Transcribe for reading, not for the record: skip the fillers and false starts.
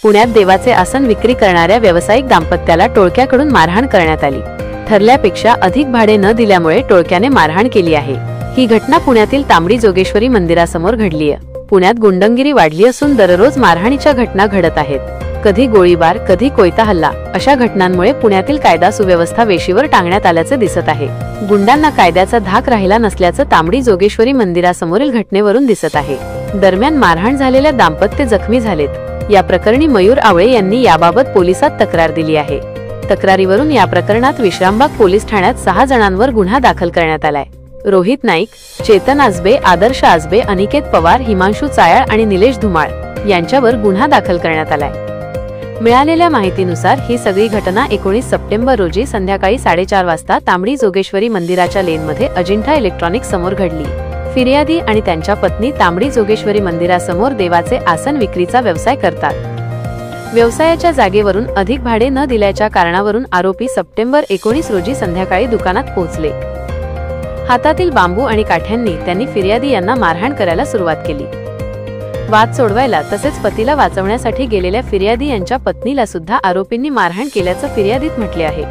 पुण्यात देवाचे आसन विक्री करणाऱ्या व्यावसायिक दाम्पत्याला टोळक्याकडून मारहाण करण्यात आली। ठरल्यापेक्षा अधिक भाडे न दिल्यामुळे टोळक्याने मारहाण केली आहे। ही घटना पुण्यातील तांबडी जोगेश्वरी मंदिरासमोर घडली आहे। पुण्यात गुंडगिरी वाढली असून दररोज मारहाणीच्या घटना घडत आहेत। कधी गोळीबार, कधी कोयता हल्ला अशा घटनांमुळे पुण्यातील कायदा सुव्यवस्था वेशीवर टांगण्यात आल्याचे दिसत आहे। गुंडांना कायद्याचा धाक राहिला नसल्याचं तांबडी जोगेश्वरी मंदिरासमोरील घटनेवरून दिसत आहे। दरम्यान मारहाण झालेल्या दाम्पत्य जखमी झालेत। या प्रकरणी मयूर आवळे यांनी याबाबत पोलिसात तक्रार दिली आहे। तक्रारीवरून या प्रकरणात विश्रामबाग पोलीस ठाण्यात 6 जणांवर गुन्हा दाखल करण्यात आलाय। रोहित नाईक, चेतन आजबे, आदर्श आजबे, अनिकेत पवार, हिमांशू चायाळ आणि निलेश धुमाळ यांच्यावर गुन्हा दाखल करण्यात आलाय। मिळालेल्या माहितीनुसार ही सगळी घटना 19 सप्टेंबर रोजी संध्याकाळी 4:30 वाजता तांबडी जोगेश्वरी मंदिराच्या लेनमध्ये अजिंठा इलेक्ट्रॉनिक्स समोर घडली। फिर्यादी आणि त्यांच्या पत्नी तांबडी जोगेश्वरी मंदिरासमोर देवाचे आसन विक्रीचा व्यवसाय करतात। व्यवसायाच्या जागेवरून अधिक भाडे न दिल्याच्या कारणावरून आरोपी सप्टेंबर 19 रोजी संध्याकाळी दुकानात पोहोचले। हातातील बांबू आणि काठ्यांनी त्यांनी फिर्यादी यांना मारहाण करायला सुरुवात केली। वाद सोडवायला तसेच पतीला वाचवण्यासाठी गेलेल्या फिर्यादी यांच्या पत्नीला सुद्धा आरोपींनी मारहाण केल्याचं फिर्यादीत म्हटले आहे।